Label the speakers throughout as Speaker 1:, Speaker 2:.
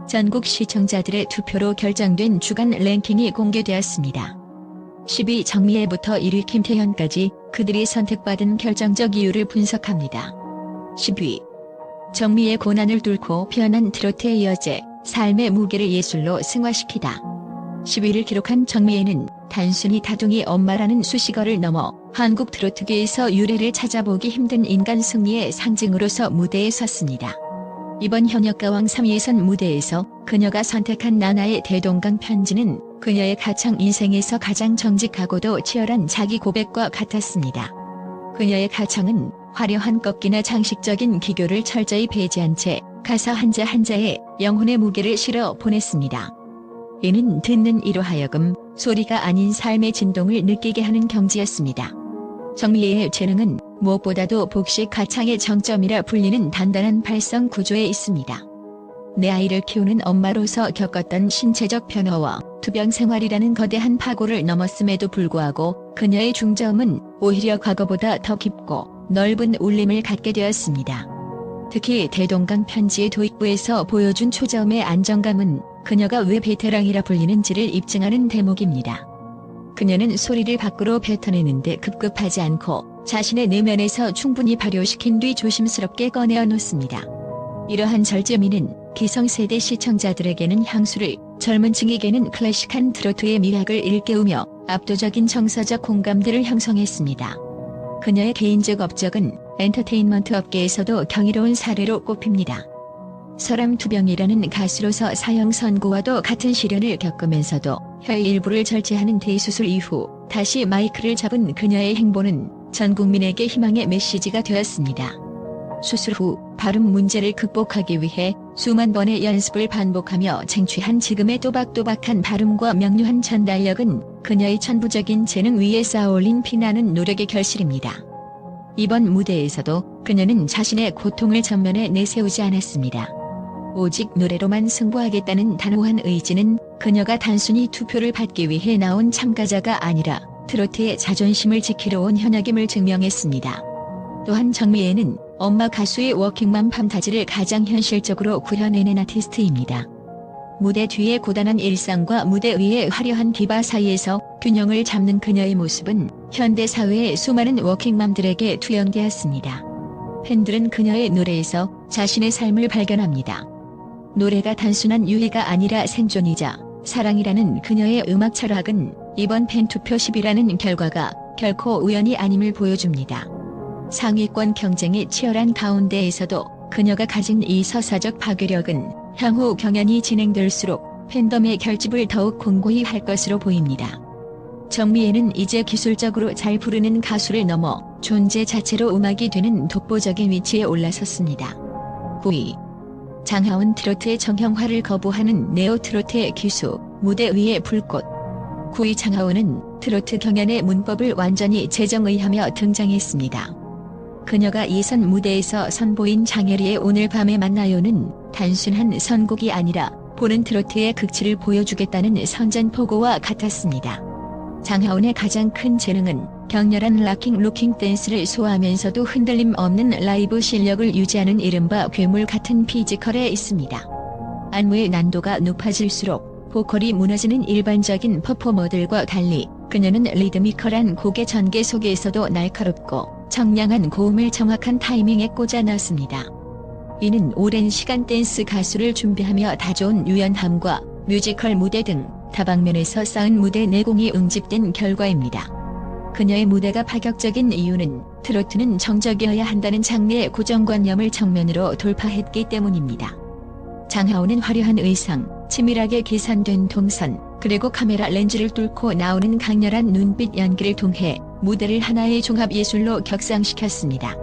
Speaker 1: 전국 시청자들의 투표로 결정된 주간 랭킹이 공개되었습니다. 10위 정미애부터 1위 김태현까지 그들이 선택받은 결정적 이유를 분석합니다. 10위 정미의 고난을 뚫고 피어난 트로트의 여제, 삶의 무게를 예술로 승화시키다. 10위를 기록한 정미애는 단순히 다둥이 엄마라는 수식어를 넘어 한국 트로트계에서 유래를 찾아보기 힘든 인간 승리의 상징으로서 무대에 섰습니다. 이번 현역가왕 3위에선 무대에서 그녀가 선택한 나나의 대동강 편지는 그녀의 가창 인생에서 가장 정직하고도 치열한 자기 고백과 같았습니다. 그녀의 가창은 화려한 꺾기나 장식적인 기교를 철저히 배제한 채 가사 한자 한자에 영혼의 무게를 실어 보냈습니다. 이는 듣는 이로 하여금 소리가 아닌 삶의 진동을 느끼게 하는 경지였습니다. 정미애의 재능은 무엇보다도 복식 가창의 정점이라 불리는 단단한 발성 구조에 있습니다. 내 아이를 키우는 엄마로서 겪었던 신체적 변화와 투병 생활이라는 거대한 파고를 넘었음에도 불구하고 그녀의 중저음은 오히려 과거보다 더 깊고 넓은 울림을 갖게 되었습니다. 특히 대동강 편지의 도입부에서 보여준 초저음의 안정감은 그녀가 왜 베테랑이라 불리는지를 입증하는 대목입니다. 그녀는 소리를 밖으로 뱉어내는데 급급하지 않고 자신의 내면에서 충분히 발효시킨 뒤 조심스럽게 꺼내어 놓습니다. 이러한 절제미는 기성세대 시청자들에게는 향수를, 젊은 층에게는 클래식한 트로트의 미학을 일깨우며 압도적인 정서적 공감대를 형성했습니다. 그녀의 개인적 업적은 엔터테인먼트 업계에서도 경이로운 사례로 꼽힙니다. 서람투병이라는 가수로서 사형 선고와도 같은 시련을 겪으면서도 혀의 일부를 절제하는 대수술 이후 다시 마이크를 잡은 그녀의 행보는 전 국민에게 희망의 메시지가 되었습니다. 수술 후 발음 문제를 극복하기 위해 수만 번의 연습을 반복하며 쟁취한 지금의 또박또박한 발음과 명료한 전달력은 그녀의 천부적인 재능 위에 쌓아올린 피나는 노력의 결실입니다. 이번 무대에서도 그녀는 자신의 고통을 전면에 내세우지 않았습니다. 오직 노래로만 승부하겠다는 단호한 의지는 그녀가 단순히 투표를 받기 위해 나온 참가자가 아니라 트로트의 자존심을 지키러 온 현역임을 증명했습니다. 또한 정미애는 엄마 가수의 워킹맘 판타지를 가장 현실적으로 구현해낸 아티스트입니다. 무대 뒤의 고단한 일상과 무대 위의 화려한 디바 사이에서 균형을 잡는 그녀의 모습은 현대 사회의 수많은 워킹맘들에게 투영되었습니다. 팬들은 그녀의 노래에서 자신의 삶을 발견합니다. 노래가 단순한 유희가 아니라 생존이자 사랑이라는 그녀의 음악 철학은 이번 팬투표 10위라는 결과가 결코 우연이 아님을 보여줍니다. 상위권 경쟁이 치열한 가운데에서도 그녀가 가진 이 서사적 파괴력은 향후 경연이 진행될수록 팬덤의 결집을 더욱 공고히 할 것으로 보입니다. 정미애는 이제 기술적으로 잘 부르는 가수를 넘어 존재 자체로 음악이 되는 독보적인 위치에 올라섰습니다. 9위 장하온 트로트의 정형화를 거부하는 네오 트로트의 기수, 무대 위의 불꽃. 9위 장하온은 트로트 경연의 문법을 완전히 재정의하며 등장했습니다. 그녀가 예선 무대에서 선보인 장혜리의 오늘 밤에 만나요는 단순한 선곡이 아니라 보는 트로트의 극치를 보여주겠다는 선전포고와 같았습니다. 장하온의 가장 큰 재능은 격렬한 락킹 댄스를 소화하면서도 흔들림 없는 라이브 실력을 유지하는 이른바 괴물 같은 피지컬에 있습니다. 안무의 난도가 높아질수록 보컬이 무너지는 일반적인 퍼포머들과 달리 그녀는 리드미컬한 곡의 전개 속에서도 날카롭고 청량한 고음을 정확한 타이밍에 꽂아 넣습니다. 이는 오랜 시간 댄스 가수를 준비하며 다져온 유연함과 뮤지컬 무대 등 다방면에서 쌓은 무대 내공이 응집된 결과입니다. 그녀의 무대가 파격적인 이유는 트로트는 정적이어야 한다는 장르의 고정관념을 정면으로 돌파했기 때문입니다. 장하온은 화려한 의상, 치밀하게 계산된 동선, 그리고 카메라 렌즈를 뚫고 나오는 강렬한 눈빛 연기를 통해 무대를 하나의 종합예술로 격상시켰습니다.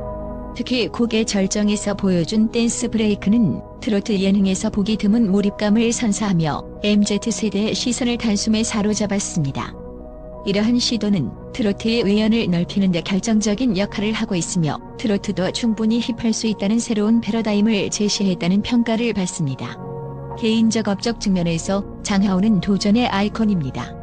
Speaker 1: 특히 곡의 절정에서 보여준 댄스 브레이크는 트로트 예능에서 보기 드문 몰입감을 선사하며 MZ세대의 시선을 단숨에 사로잡았습니다. 이러한 시도는 트로트의 외연을 넓히는 데 결정적인 역할을 하고 있으며 트로트도 충분히 힙할 수 있다는 새로운 패러다임을 제시했다는 평가를 받습니다. 개인적 업적 측면에서 장하온은 도전의 아이콘입니다.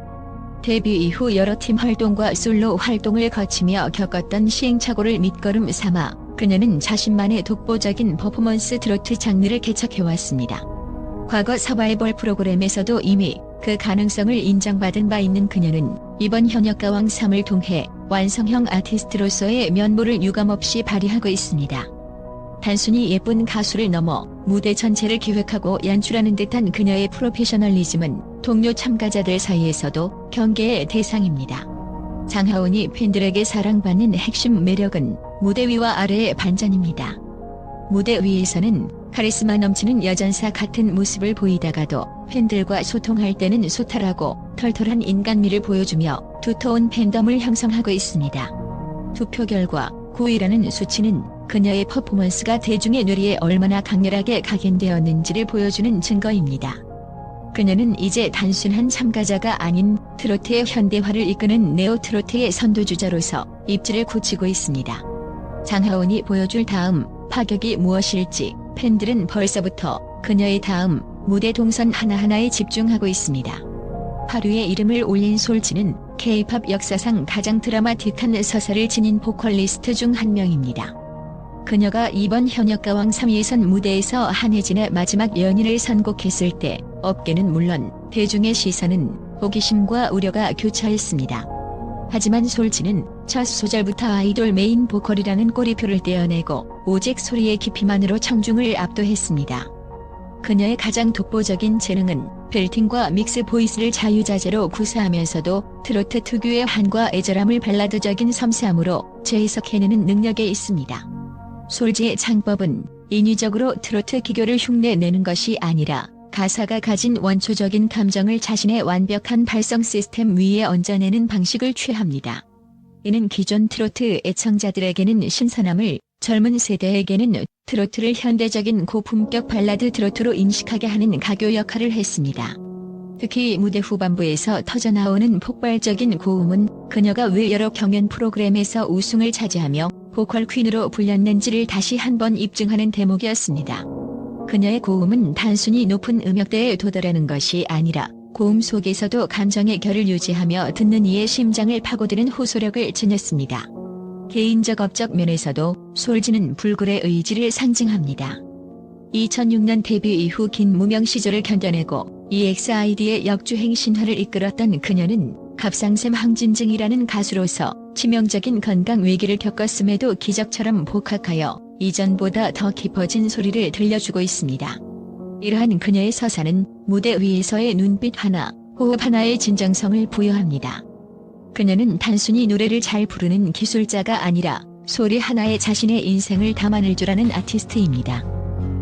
Speaker 1: 데뷔 이후 여러 팀 활동과 솔로 활동을 거치며 겪었던 시행착오를 밑거름 삼아 그녀는 자신만의 독보적인 퍼포먼스 트로트 장르를 개척해왔습니다. 과거 서바이벌 프로그램에서도 이미 그 가능성을 인정받은 바 있는 그녀는 이번 현역가왕 3을 통해 완성형 아티스트로서의 면모를 유감없이 발휘하고 있습니다. 단순히 예쁜 가수를 넘어 무대 전체를 기획하고 연출하는 듯한 그녀의 프로페셔널리즘은 동료 참가자들 사이에서도 경계의 대상입니다. 장하온이 팬들에게 사랑받는 핵심 매력은 무대 위와 아래의 반전입니다. 무대 위에서는 카리스마 넘치는 여전사 같은 모습을 보이다가도 팬들과 소통할 때는 소탈하고 털털한 인간미를 보여주며 두터운 팬덤을 형성하고 있습니다. 투표 결과 9위라는 수치는 그녀의 퍼포먼스가 대중의 뇌리에 얼마나 강렬하게 각인되었는지를 보여주는 증거입니다. 그녀는 이제 단순한 참가자가 아닌 트로트의 현대화를 이끄는 네오 트로트의 선도주자로서 입지를 굳히고 있습니다. 장하온이 보여줄 다음 파격이 무엇일지 팬들은 벌써부터 그녀의 다음 무대 동선 하나하나에 집중하고 있습니다. 하루의 이름을 올린 솔지는 K-팝 역사상 가장 드라마틱한 서사를 지닌 보컬리스트 중 한 명입니다. 그녀가 이번 현역가왕 3위선 무대에서 한혜진의 마지막 연인을 선곡했을 때 업계는 물론 대중의 시선은 호기심과 우려가 교차했습니다. 하지만 솔지는 첫 소절부터 아이돌 메인 보컬이라는 꼬리표를 떼어내고 오직 소리의 깊이만으로 청중을 압도했습니다. 그녀의 가장 독보적인 재능은 벨팅과 믹스 보이스를 자유자재로 구사하면서도 트로트 특유의 한과 애절함을 발라드적인 섬세함으로 재해석해내는 능력에 있습니다. 솔지의 창법은 인위적으로 트로트 기교를 흉내내는 것이 아니라 가사가 가진 원초적인 감정을 자신의 완벽한 발성 시스템 위에 얹어내는 방식을 취합니다. 이는 기존 트로트 애청자들에게는 신선함을, 젊은 세대에게는 트로트를 현대적인 고품격 발라드 트로트로 인식하게 하는 가교 역할을 했습니다. 특히 무대 후반부에서 터져나오는 폭발적인 고음은 그녀가 왜 여러 경연 프로그램에서 우승을 차지하며 보컬 퀸으로 불렸는지를 다시 한번 입증하는 대목이었습니다. 그녀의 고음은 단순히 높은 음역대에 도달하는 것이 아니라 고음 속에서도 감정의 결을 유지하며 듣는 이의 심장을 파고드는 호소력을 지녔습니다. 개인적 업적 면에서도 솔지는 불굴의 의지를 상징합니다. 2006년 데뷔 이후 긴 무명 시절을 견뎌내고 EXID의 역주행 신화를 이끌었던 그녀는 갑상샘 항진증이라는 가수로서 치명적인 건강 위기를 겪었음에도 기적처럼 복학하여 이전보다 더 깊어진 소리를 들려주고 있습니다. 이러한 그녀의 서사는 무대 위에서의 눈빛 하나, 호흡 하나의 진정성을 부여합니다. 그녀는 단순히 노래를 잘 부르는 기술자가 아니라 소리 하나에 자신의 인생을 담아낼 줄 아는 아티스트입니다.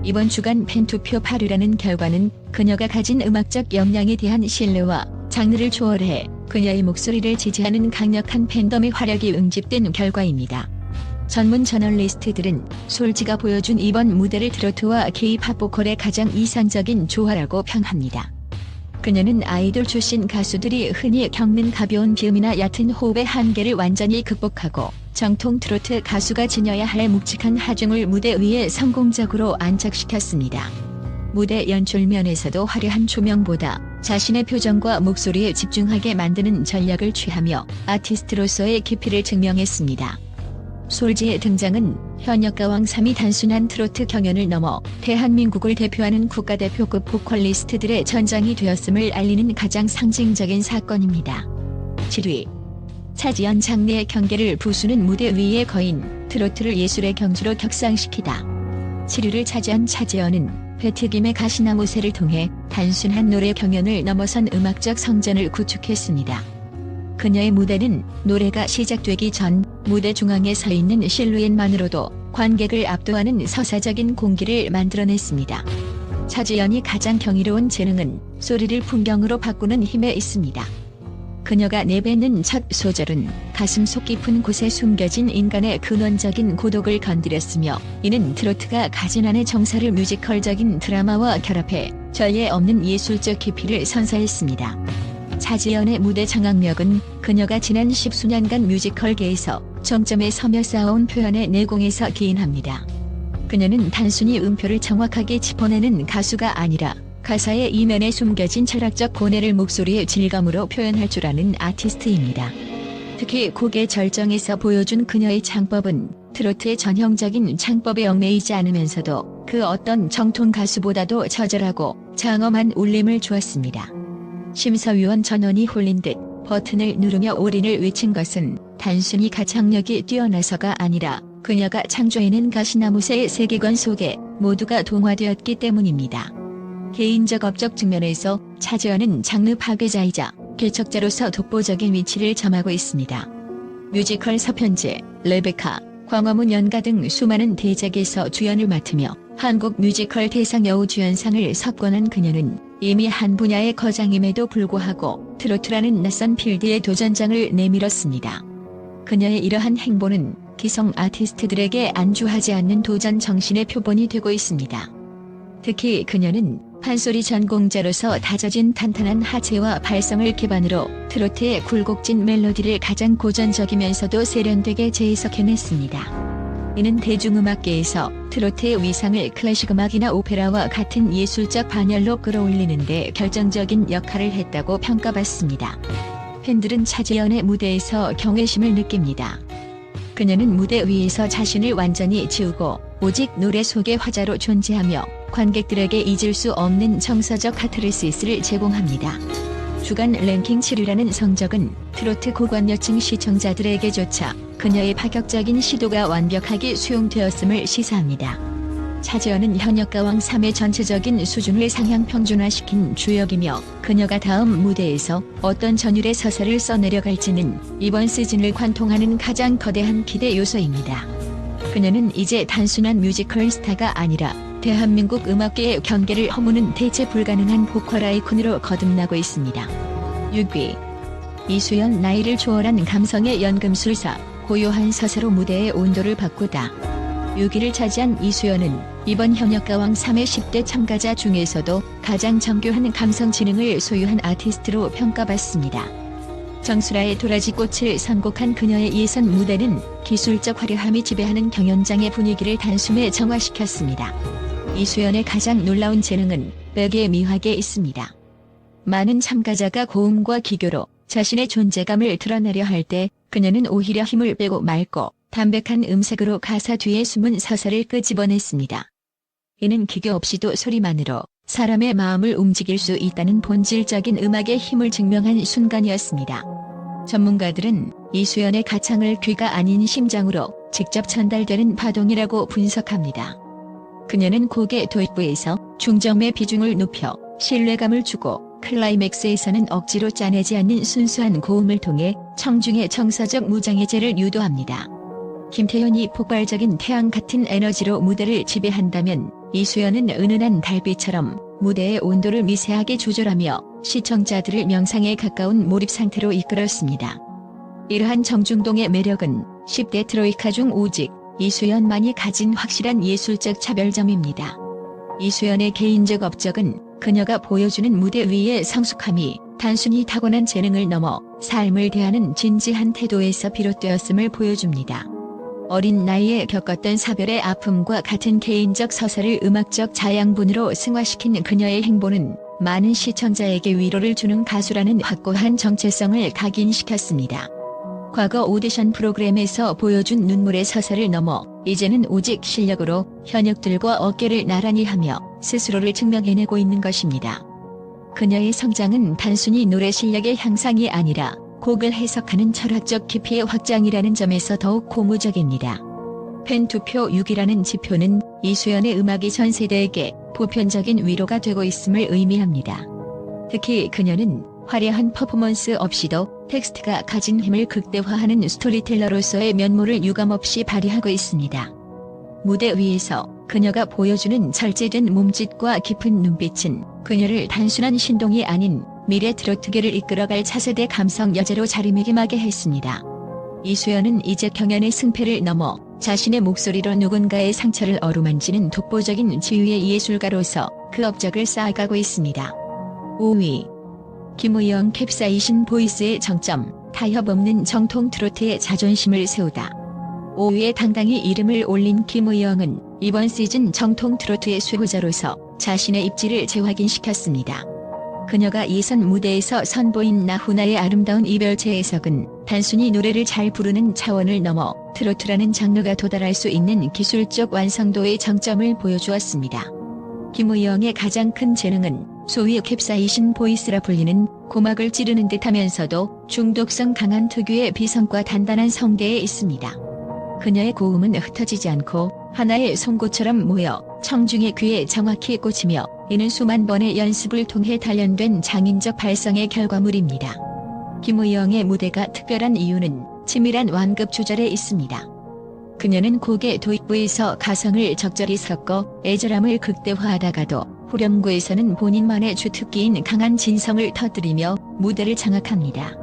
Speaker 1: 이번 주간 팬투표 8위라는 결과는 그녀가 가진 음악적 역량에 대한 신뢰와 장르를 초월해 그녀의 목소리를 지지하는 강력한 팬덤의 화력이 응집된 결과입니다. 전문 저널리스트들은 솔지가 보여준 이번 무대를 트로트와 K-팝 보컬의 가장 이상적인 조화라고 평합니다. 그녀는 아이돌 출신 가수들이 흔히 겪는 가벼운 비음이나 얕은 호흡의 한계를 완전히 극복하고 정통 트로트 가수가 지녀야 할 묵직한 하중을 무대 위에 성공적으로 안착시켰습니다. 무대 연출 면에서도 화려한 조명보다 자신의 표정과 목소리에 집중하게 만드는 전략을 취하며 아티스트로서의 깊이를 증명했습니다. 솔지의 등장은 현역가왕 3이 단순한 트로트 경연을 넘어 대한민국을 대표하는 국가대표급 보컬리스트들의 전장이 되었음을 알리는 가장 상징적인 사건입니다. 7위. 차지연 장르의 경계를 부수는 무대 위의 거인, 트로트를 예술의 경지로 격상시키다. 7위를 차지한 차지연은 배트김의 가시나무새를 통해 단순한 노래 경연을 넘어선 음악적 성전을 구축했습니다. 그녀의 무대는 노래가 시작되기 전 무대 중앙에 서 있는 실루엣만으로도 관객을 압도하는 서사적인 공기를 만들어냈습니다. 차지연이 가장 경이로운 재능은 소리를 풍경으로 바꾸는 힘에 있습니다. 그녀가 내뱉는 첫 소절은 가슴 속 깊은 곳에 숨겨진 인간의 근원적인 고독을 건드렸으며, 이는 트로트가 가진 안의 정서를 뮤지컬적인 드라마와 결합해 전례 없는 예술적 깊이를 선사했습니다. 차지연의 무대 장악력은 그녀가 지난 10수년간 뮤지컬계에서 정점에 서며 쌓아온 표현의 내공에서 기인합니다. 그녀는 단순히 음표를 정확하게 짚어내는 가수가 아니라 가사의 이면에 숨겨진 철학적 고뇌를 목소리의 질감으로 표현할 줄 아는 아티스트입니다. 특히 곡의 절정에서 보여준 그녀의 창법은 트로트의 전형적인 창법에 얽매이지 않으면서도 그 어떤 정통 가수보다도 처절하고 장엄한 울림을 주었습니다. 심사위원 전원이 홀린 듯 버튼을 누르며 올인을 외친 것은 단순히 가창력이 뛰어나서가 아니라 그녀가 창조해낸 가시나무새의 세계관 속에 모두가 동화되었기 때문입니다. 개인적 업적 측면에서 차지하는 장르 파괴자이자 개척자로서 독보적인 위치를 점하고 있습니다. 뮤지컬 서편제, 레베카, 광화문 연가 등 수많은 대작에서 주연을 맡으며 한국 뮤지컬 대상 여우주연상을 석권한 그녀는 이미 한 분야의 거장임에도 불구하고 트로트라는 낯선 필드에 도전장을 내밀었습니다. 그녀의 이러한 행보는 기성 아티스트들에게 안주하지 않는 도전 정신의 표본이 되고 있습니다. 특히 그녀는 판소리 전공자로서 다져진 탄탄한 하체와 발성을 기반으로 트로트의 굴곡진 멜로디를 가장 고전적이면서도 세련되게 재해석해냈습니다. 이는 대중음악계에서 트로트의 위상을 클래식 음악이나 오페라와 같은 예술적 반열로 끌어올리는 데 결정적인 역할을 했다고 평가받습니다. 팬들은 차지연의 무대에서 경외심을 느낍니다. 그녀는 무대 위에서 자신을 완전히 지우고 오직 노래 속의 화자로 존재하며 관객들에게 잊을 수 없는 정서적 카타르시스를 제공합니다. 주간 랭킹 7위라는 성적은 트로트 고관여층 시청자들에게조차 그녀의 파격적인 시도가 완벽하게 수용되었음을 시사합니다. 차지연은 현역가왕 3의 전체적인 수준을 상향 평준화시킨 주역이며 그녀가 다음 무대에서 어떤 전율의 서사를 써내려갈지는 이번 시즌을 관통하는 가장 거대한 기대 요소입니다. 그녀는 이제 단순한 뮤지컬 스타가 아니라 대한민국 음악계의 경계를 허무는 대체 불가능한 보컬 아이콘으로 거듭나고 있습니다. 6위. 이수연 나이를 초월한 감성의 연금술사, 고요한 서사로 무대의 온도를 바꾸다. 6위를 차지한 이수연은 이번 현역가왕 3의 10대 참가자 중에서도 가장 정교한 감성 지능을 소유한 아티스트로 평가받습니다. 정수라의 도라지꽃을 선곡한 그녀의 예선 무대는 기술적 화려함이 지배하는 경연장의 분위기를 단숨에 정화시켰습니다. 이수연의 가장 놀라운 재능은 백의 미학에 있습니다. 많은 참가자가 고음과 기교로 자신의 존재감을 드러내려 할 때 그녀는 오히려 힘을 빼고 맑고 담백한 음색으로 가사 뒤에 숨은 서사를 끄집어냈습니다. 이는 기교 없이도 소리만으로 사람의 마음을 움직일 수 있다는 본질적인 음악의 힘을 증명한 순간이었습니다. 전문가들은 이수연의 가창을 귀가 아닌 심장으로 직접 전달되는 파동이라고 분석합니다. 그녀는 곡의 도입부에서 중저음의 비중을 높여 신뢰감을 주고 클라이맥스에서는 억지로 짜내지 않는 순수한 고음을 통해 청중의 정서적 무장해제를 유도합니다. 김태현이 폭발적인 태양 같은 에너지로 무대를 지배한다면 이수연은 은은한 달빛처럼 무대의 온도를 미세하게 조절하며 시청자들을 명상에 가까운 몰입 상태로 이끌었습니다. 이러한 정중동의 매력은 10대 트로이카 중 오직 이수연만이 가진 확실한 예술적 차별점입니다. 이수연의 개인적 업적은 그녀가 보여주는 무대 위의 성숙함이 단순히 타고난 재능을 넘어 삶을 대하는 진지한 태도에서 비롯되었음을 보여줍니다. 어린 나이에 겪었던 사별의 아픔과 같은 개인적 서사를 음악적 자양분으로 승화시킨 그녀의 행보는 많은 시청자에게 위로를 주는 가수라는 확고한 정체성을 각인시켰습니다. 과거 오디션 프로그램에서 보여준 눈물의 서사를 넘어 이제는 오직 실력으로 현역들과 어깨를 나란히 하며 스스로를 증명해내고 있는 것입니다. 그녀의 성장은 단순히 노래 실력의 향상이 아니라 곡을 해석하는 철학적 깊이의 확장이라는 점에서 더욱 고무적입니다. 팬투표 6위라는 지표는 이수연의 음악이 전 세대에게 보편적인 위로가 되고 있음을 의미합니다. 특히 그녀는 화려한 퍼포먼스 없이도 텍스트가 가진 힘을 극대화하는 스토리텔러로서의 면모를 유감없이 발휘하고 있습니다. 무대 위에서 그녀가 보여주는 절제된 몸짓과 깊은 눈빛은 그녀를 단순한 신동이 아닌 미래 트로트계를 이끌어갈 차세대 감성 여제로 자리매김하게 했습니다. 이수연은 이제 경연의 승패를 넘어 자신의 목소리로 누군가의 상처를 어루만지는 독보적인 지휘의 예술가로서 그 업적을 쌓아가고 있습니다. 5위. 김의영 캡사이신 보이스의 정점, 타협 없는 정통 트로트의 자존심을 세우다. 5위에 당당히 이름을 올린 김의영은 이번 시즌 정통 트로트의 수호자로서 자신의 입지를 재확인시켰습니다. 그녀가 예선 무대에서 선보인 나훈아의 아름다운 이별체 해석은 단순히 노래를 잘 부르는 차원을 넘어 트로트라는 장르가 도달할 수 있는 기술적 완성도의 정점을 보여주었습니다. 김우영의 가장 큰 재능은 소위 캡사이신 보이스라 불리는 고막을 찌르는 듯하면서도 중독성 강한 특유의 비성과 단단한 성대에 있습니다. 그녀의 고음은 흩어지지 않고 하나의 송곳처럼 모여 청중의 귀에 정확히 꽂히며 이는 수만 번의 연습을 통해 단련된 장인적 발성의 결과물입니다. 김우영의 무대가 특별한 이유는 치밀한 완급 조절에 있습니다. 그녀는 곡의 도입부에서 가성을 적절히 섞어 애절함을 극대화하다가도 후렴구에서는 본인만의 주특기인 강한 진성을 터뜨리며 무대를 장악합니다.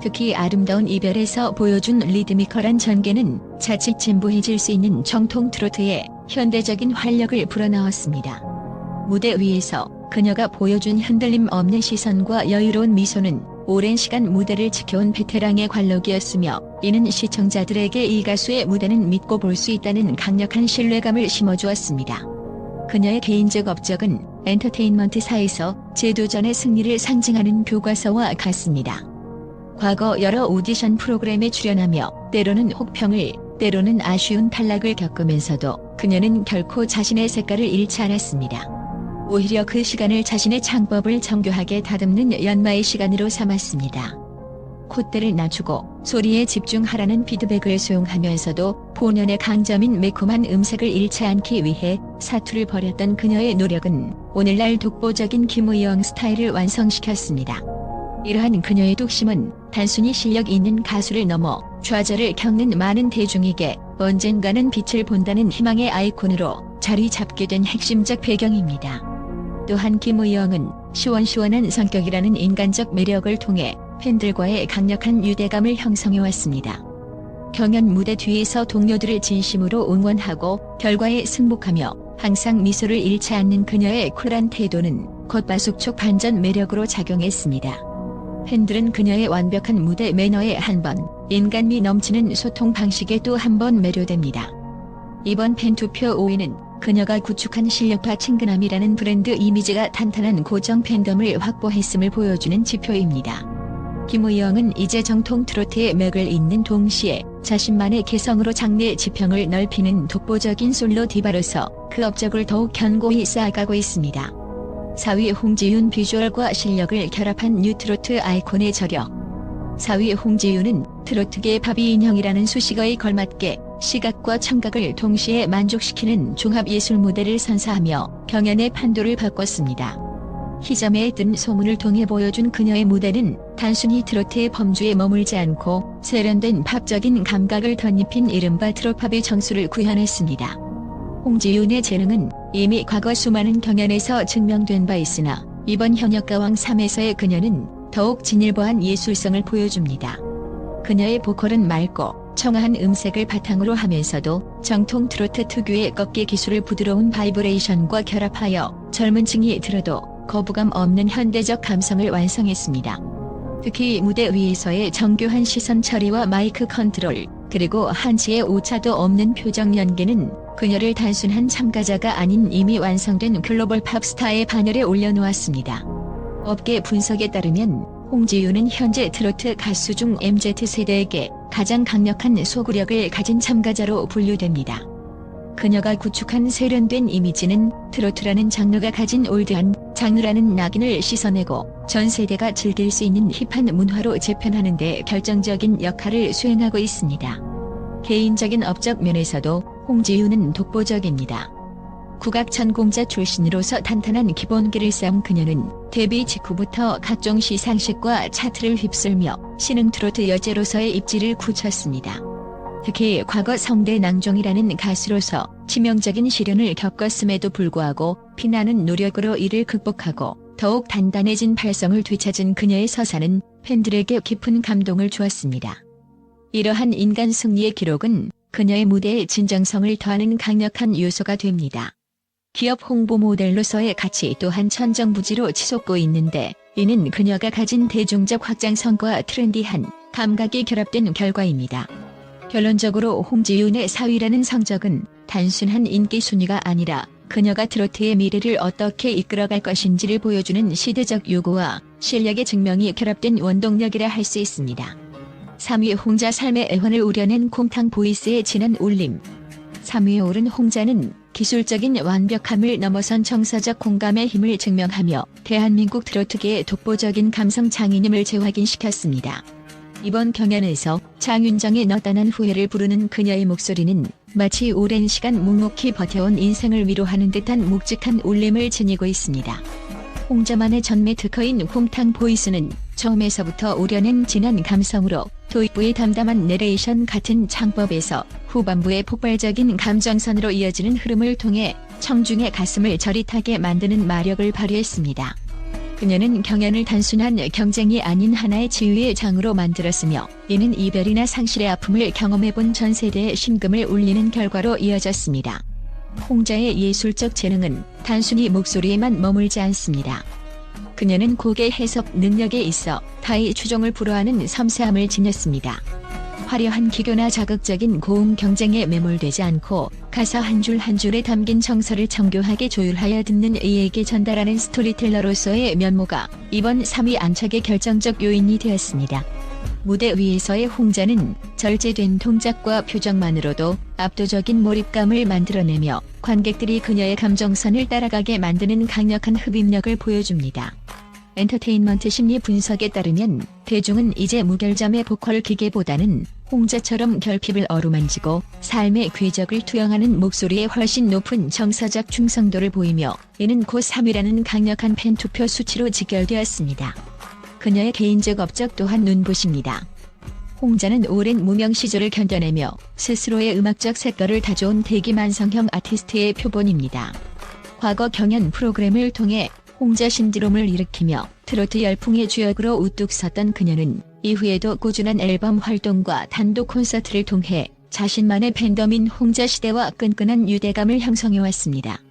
Speaker 1: 특히 아름다운 이별에서 보여준 리드미컬한 전개는 자칫 진부해질 수 있는 정통 트로트의 현대적인 활력을 불어넣었습니다. 무대 위에서 그녀가 보여준 흔들림 없는 시선과 여유로운 미소는 오랜 시간 무대를 지켜온 베테랑의 관록이었으며 이는 시청자들에게 이 가수의 무대는 믿고 볼 수 있다는 강력한 신뢰감을 심어주었습니다. 그녀의 개인적 업적은 엔터테인먼트사에서 제도전의 승리를 상징하는 교과서와 같습니다. 과거 여러 오디션 프로그램에 출연하며 때로는 혹평을, 때로는 아쉬운 탈락을 겪으면서도 그녀는 결코 자신의 색깔을 잃지 않았습니다. 오히려 그 시간을 자신의 창법을 정교하게 다듬는 연마의 시간으로 삼았습니다. 콧대를 낮추고 소리에 집중하라는 피드백을 수용하면서도 본연의 강점인 매콤한 음색을 잃지 않기 위해 사투를 벌였던 그녀의 노력은 오늘날 독보적인 김우영 스타일을 완성시켰습니다. 이러한 그녀의 독심은 단순히 실력 있는 가수를 넘어 좌절을 겪는 많은 대중에게 언젠가는 빛을 본다는 희망의 아이콘으로 자리 잡게 된 핵심적 배경입니다. 또한 김우영은 시원시원한 성격이라는 인간적 매력을 통해 팬들과의 강력한 유대감을 형성해왔습니다. 경연 무대 뒤에서 동료들을 진심으로 응원하고 결과에 승복하며 항상 미소를 잃지 않는 그녀의 쿨한 태도는 겉바속촉 반전 매력으로 작용했습니다. 팬들은 그녀의 완벽한 무대 매너에 한 번, 인간미 넘치는 소통 방식에 또 한 번 매료됩니다. 이번 팬투표 5위는 그녀가 구축한 실력파 친근함이라는 브랜드 이미지가 탄탄한 고정 팬덤을 확보했음을 보여주는 지표입니다. 김우영은 이제 정통 트로트의 맥을 잇는 동시에 자신만의 개성으로 장르의 지평을 넓히는 독보적인 솔로 디바로서 그 업적을 더욱 견고히 쌓아가고 있습니다. 4위 홍지윤 비주얼과 실력을 결합한 뉴트로트 아이콘의 저력. 4위 홍지윤은 트로트계 바비 인형이라는 수식어에 걸맞게 시각과 청각을 동시에 만족시키는 종합예술 무대를 선사하며 경연의 판도를 바꿨습니다. 희점에 뜬 소문을 통해 보여준 그녀의 무대는 단순히 트로트의 범주에 머물지 않고 세련된 팝적인 감각을 덧입힌 이른바 트로팝의 정수를 구현했습니다. 홍지윤의 재능은 이미 과거 수많은 경연에서 증명된 바 있으나 이번 현역가왕 3에서의 그녀는 더욱 진일보한 예술성을 보여줍니다. 그녀의 보컬은 맑고 청아한 음색을 바탕으로 하면서도 정통 트로트 특유의 꺾기 기술을 부드러운 바이브레이션과 결합하여 젊은 층이 들어도 거부감 없는 현대적 감성을 완성했습니다. 특히 무대 위에서의 정교한 시선 처리와 마이크 컨트롤, 그리고 한치의 오차도 없는 표정 연기는 그녀를 단순한 참가자가 아닌 이미 완성된 글로벌 팝스타의 반열에 올려놓았습니다. 업계 분석에 따르면 홍지윤은 현재 트로트 가수 중 MZ세대에게 가장 강력한 소구력을 가진 참가자로 분류됩니다. 그녀가 구축한 세련된 이미지는 트로트라는 장르가 가진 올드한 장르라는 낙인을 씻어내고 전 세대가 즐길 수 있는 힙한 문화로 재편하는 데 결정적인 역할을 수행하고 있습니다. 개인적인 업적 면에서도 홍지윤은 독보적입니다. 국악 전공자 출신으로서 탄탄한 기본기를 쌓은 그녀는 데뷔 직후부터 각종 시상식과 차트를 휩쓸며 신흥 트로트 여제로서의 입지를 굳혔습니다. 특히 과거 성대 낭종이라는 가수로서 치명적인 시련을 겪었음에도 불구하고 피나는 노력으로 이를 극복하고 더욱 단단해진 발성을 되찾은 그녀의 서사는 팬들에게 깊은 감동을 주었습니다. 이러한 인간 승리의 기록은 그녀의 무대에 진정성을 더하는 강력한 요소가 됩니다. 기업 홍보 모델로서의 가치 또한 천정부지로 치솟고 있는데 이는 그녀가 가진 대중적 확장성과 트렌디한 감각이 결합된 결과입니다. 결론적으로 홍지윤의 4위라는 성적은 단순한 인기 순위가 아니라 그녀가 트로트의 미래를 어떻게 이끌어갈 것인지를 보여주는 시대적 요구와 실력의 증명이 결합된 원동력이라 할 수 있습니다. 3위 홍자 삶의 애환을 우려낸 콩탕 보이스의 진한 울림. 3위에 오른 홍자는 기술적인 완벽함을 넘어선 정서적 공감의 힘을 증명하며 대한민국 트로트계의 독보적인 감성 장인임을 재확인시켰습니다. 이번 경연에서 장윤정의 너 떠난 후회를 부르는 그녀의 목소리는 마치 오랜 시간 묵묵히 버텨온 인생을 위로하는 듯한 묵직한 울림을 지니고 있습니다. 홍자만의 전매 특허인 홍탕 보이스는 처음에서부터 우려낸 진한 감성으로 도입부의 담담한 내레이션 같은 창법에서 후반부의 폭발적인 감정선으로 이어지는 흐름을 통해 청중의 가슴을 저릿하게 만드는 마력을 발휘했습니다. 그녀는 경연을 단순한 경쟁이 아닌 하나의 지휘의 장으로 만들었으며 이는 이별이나 상실의 아픔을 경험해본 전 세대의 심금을 울리는 결과로 이어졌습니다. 홍자의 예술적 재능은 단순히 목소리에만 머물지 않습니다. 그녀는 곡의 해석 능력에 있어 타의 추종을 불허하는 섬세함을 지녔습니다. 화려한 기교나 자극적인 고음 경쟁에 매몰되지 않고 가사 한 줄 한 줄에 담긴 정서를 정교하게 조율하여 듣는 이에게 전달하는 스토리텔러로서의 면모가 이번 3위 안착의 결정적 요인이 되었습니다. 무대 위에서의 홍자는 절제된 동작과 표정만으로도 압도적인 몰입감을 만들어내며 관객들이 그녀의 감정선을 따라가게 만드는 강력한 흡입력을 보여줍니다. 엔터테인먼트 심리 분석에 따르면 대중은 이제 무결점의 보컬 기계보다는 홍자처럼 결핍을 어루만지고 삶의 궤적을 투영하는 목소리에 훨씬 높은 정서적 충성도를 보이며 이는 곧 3위라는 강력한 팬투표 수치로 직결되었습니다. 그녀의 개인적 업적 또한 눈부십니다. 홍자는 오랜 무명 시절을 견뎌내며 스스로의 음악적 색깔을 다져온 대기만성형 아티스트의 표본입니다. 과거 경연 프로그램을 통해 홍자 신드롬을 일으키며 트로트 열풍의 주역으로 우뚝 섰던 그녀는 이후에도 꾸준한 앨범 활동과 단독 콘서트를 통해 자신만의 팬덤인 홍자 시대와 끈끈한 유대감을 형성해왔습니다.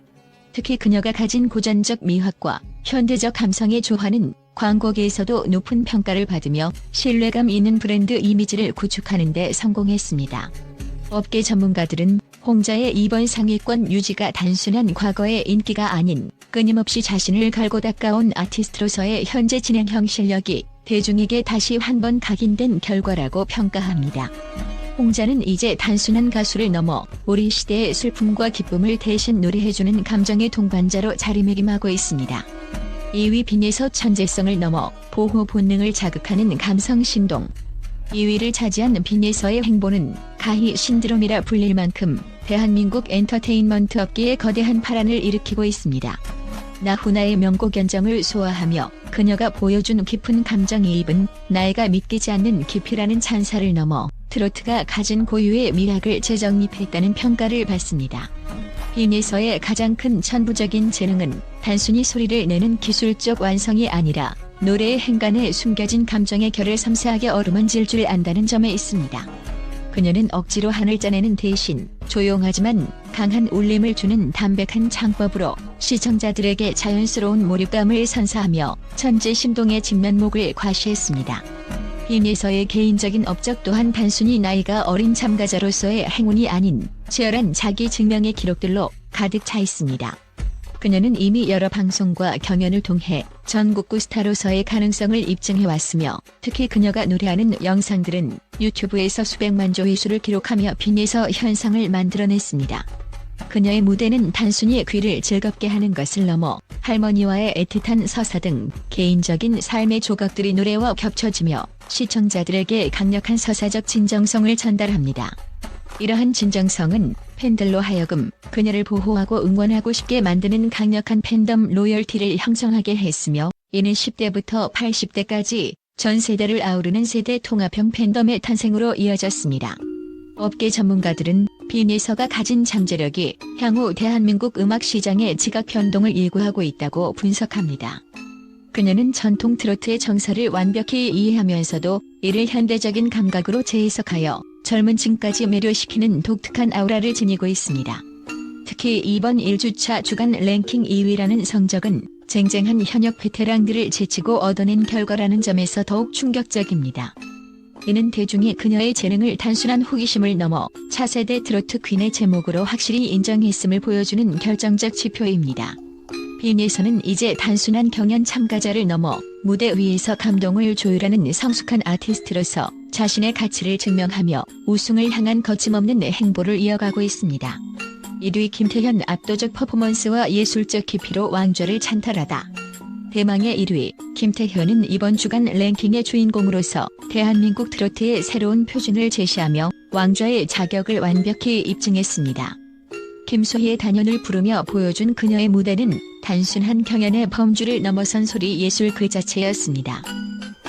Speaker 1: 특히 그녀가 가진 고전적 미학과 현대적 감성의 조화는 광고계에서도 높은 평가를 받으며 신뢰감 있는 브랜드 이미지를 구축하는 데 성공했습니다. 업계 전문가들은 홍자의 이번 상위권 유지가 단순한 과거의 인기가 아닌 끊임없이 자신을 갈고 닦아온 아티스트로서의 현재 진행형 실력이 대중에게 다시 한 번 각인된 결과라고 평가합니다. 홍자는 이제 단순한 가수를 넘어 우리 시대의 슬픔과 기쁨을 대신 노래해주는 감정의 동반자로 자리매김하고 있습니다. 2위 빈에서 천재성을 넘어 보호 본능을 자극하는 감성 신동. 2위를 차지한 빈에서의 행보는 가히 신드롬이라 불릴 만큼 대한민국 엔터테인먼트 업계에 거대한 파란을 일으키고 있습니다. 나훈아의 명곡 연정을 소화하며 그녀가 보여준 깊은 감정이입은 나이가 믿기지 않는 깊이라는 찬사를 넘어 트로트가 가진 고유의 미학을 재정립했다는 평가를 받습니다. 빈에서의 가장 큰 천부적인 재능은 단순히 소리를 내는 기술적 완성이 아니라 노래의 행간에 숨겨진 감정의 결을 섬세하게 어루만질 줄 안다는 점에 있습니다. 그녀는 억지로 한을 짜내는 대신 조용하지만 강한 울림을 주는 담백한 창법으로 시청자들에게 자연스러운 몰입감을 선사하며 천재 신동의 진면목을 과시했습니다. 빈에서의 개인적인 업적 또한 단순히 나이가 어린 참가자로서의 행운이 아닌 치열한 자기 증명의 기록들로 가득 차 있습니다. 그녀는 이미 여러 방송과 경연을 통해 전국구 스타로서의 가능성을 입증해왔으며 특히 그녀가 노래하는 영상들은 유튜브에서 수백만 조회수를 기록하며 빈에서 현상을 만들어냈습니다. 그녀의 무대는 단순히 귀를 즐겁게 하는 것을 넘어 할머니와의 애틋한 서사 등 개인적인 삶의 조각들이 노래와 겹쳐지며 시청자들에게 강력한 서사적 진정성을 전달합니다. 이러한 진정성은 팬들로 하여금 그녀를 보호하고 응원하고 싶게 만드는 강력한 팬덤 로열티를 형성하게 했으며 이는 10대부터 80대까지 전 세대를 아우르는 세대 통합형 팬덤의 탄생으로 이어졌습니다. 업계 전문가들은 빈에서가 가진 잠재력이 향후 대한민국 음악 시장의 지각 변동을 예고하고 있다고 분석합니다. 그녀는 전통 트로트의 정서를 완벽히 이해하면서도 이를 현대적인 감각으로 재해석하여 젊은 층까지 매료시키는 독특한 아우라를 지니고 있습니다. 특히 이번 1주차 주간 랭킹 2위라는 성적은 쟁쟁한 현역 베테랑들을 제치고 얻어낸 결과라는 점에서 더욱 충격적입니다. 이는 대중이 그녀의 재능을 단순한 호기심을 넘어 차세대 트로트 퀸의 제목으로 확실히 인정했음을 보여주는 결정적 지표입니다. 빈에서는 이제 단순한 경연 참가자를 넘어 무대 위에서 감동을 조율하는 성숙한 아티스트로서 자신의 가치를 증명하며 우승을 향한 거침없는 행보를 이어가고 있습니다. 1위 김태현 압도적 퍼포먼스와 예술적 깊이로 왕좌를 찬탈하다. 대망의 1위 김태현은 이번 주간 랭킹의 주인공으로서 대한민국 트로트의 새로운 표준을 제시하며 왕좌의 자격을 완벽히 입증했습니다. 김소희의 단연을 부르며 보여준 그녀의 무대는 단순한 경연의 범주를 넘어선 소리 예술 그 자체였습니다.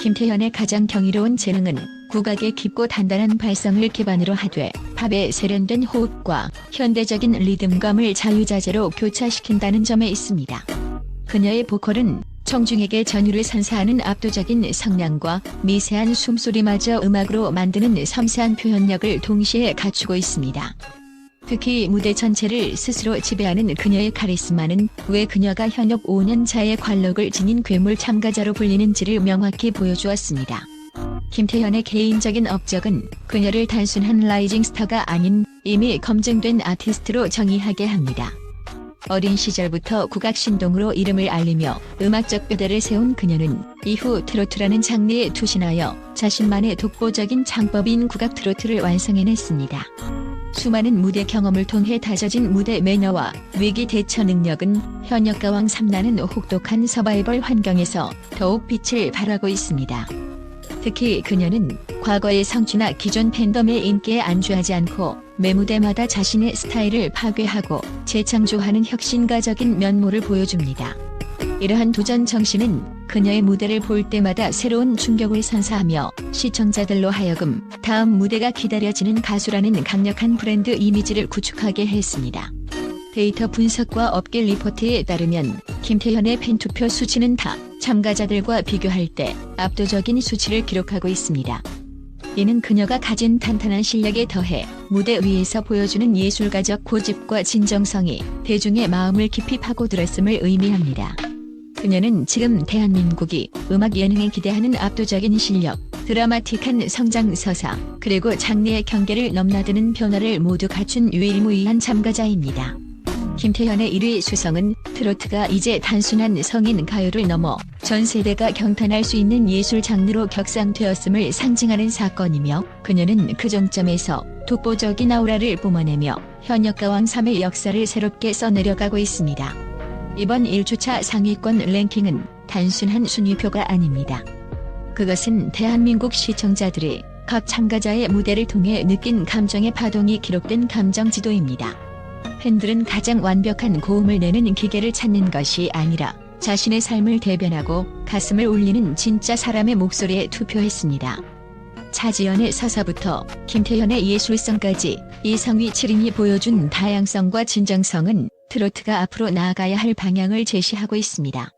Speaker 1: 김태현의 가장 경이로운 재능은 국악의 깊고 단단한 발성을 기반으로 하되 팝의 세련된 호흡과 현대적인 리듬감을 자유자재로 교차시킨다는 점에 있습니다. 그녀의 보컬은 청중에게 전율을 선사하는 압도적인 성량과 미세한 숨소리마저 음악으로 만드는 섬세한 표현력을 동시에 갖추고 있습니다. 특히 무대 전체를 스스로 지배하는 그녀의 카리스마는 왜 그녀가 현역 5년 차의 관록을 지닌 괴물 참가자로 불리는지를 명확히 보여주었습니다. 김태현의 개인적인 업적은 그녀를 단순한 라이징 스타가 아닌 이미 검증된 아티스트로 정의하게 합니다. 어린 시절부터 국악 신동으로 이름을 알리며 음악적 뼈대를 세운 그녀는 이후 트로트라는 장르에 투신하여 자신만의 독보적인 창법인 국악 트로트를 완성해냈습니다. 수많은 무대 경험을 통해 다져진 무대 매너와 위기 대처 능력은 현역 가왕 3나는 혹독한 서바이벌 환경에서 더욱 빛을 발하고 있습니다. 특히 그녀는 과거의 성취나 기존 팬덤의 인기에 안주하지 않고 매 무대마다 자신의 스타일을 파괴하고 재창조하는 혁신가적인 면모를 보여줍니다. 이러한 도전 정신은 그녀의 무대를 볼 때마다 새로운 충격을 선사하며 시청자들로 하여금 다음 무대가 기다려지는 가수라는 강력한 브랜드 이미지를 구축하게 했습니다. 데이터 분석과 업계 리포트에 따르면 김태현의 팬투표 수치는 타 참가자들과 비교할 때 압도적인 수치를 기록하고 있습니다. 이는 그녀가 가진 탄탄한 실력에 더해 무대 위에서 보여주는 예술가적 고집과 진정성이 대중의 마음을 깊이 파고들었음을 의미합니다. 그녀는 지금 대한민국이 음악 예능에 기대하는 압도적인 실력, 드라마틱한 성장 서사, 그리고 장르의 경계를 넘나드는 변화를 모두 갖춘 유일무이한 참가자입니다. 김태현의 1위 수성은 트로트가 이제 단순한 성인 가요를 넘어 전 세대가 경탄할 수 있는 예술 장르로 격상되었음을 상징하는 사건이며 그녀는 그 정점에서 독보적인 아우라를 뿜어내며 현역 가왕 3의 역사를 새롭게 써내려가고 있습니다. 이번 1주차 상위권 랭킹은 단순한 순위표가 아닙니다. 그것은 대한민국 시청자들이 각 참가자의 무대를 통해 느낀 감정의 파동이 기록된 감정지도입니다. 팬들은 가장 완벽한 고음을 내는 기계를 찾는 것이 아니라 자신의 삶을 대변하고 가슴을 울리는 진짜 사람의 목소리에 투표했습니다. 차지연의 서사부터 김태현의 예술성까지 이 상위 7인이 보여준 다양성과 진정성은 트로트가 앞으로 나아가야 할 방향을 제시하고 있습니다.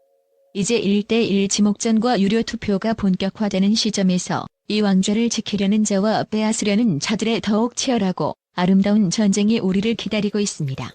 Speaker 1: 이제 1대1 지목전과 유료 투표가 본격화되는 시점에서 이 왕좌를 지키려는 자와 빼앗으려는 자들의 더욱 치열하고 아름다운 전쟁이 우리를 기다리고 있습니다.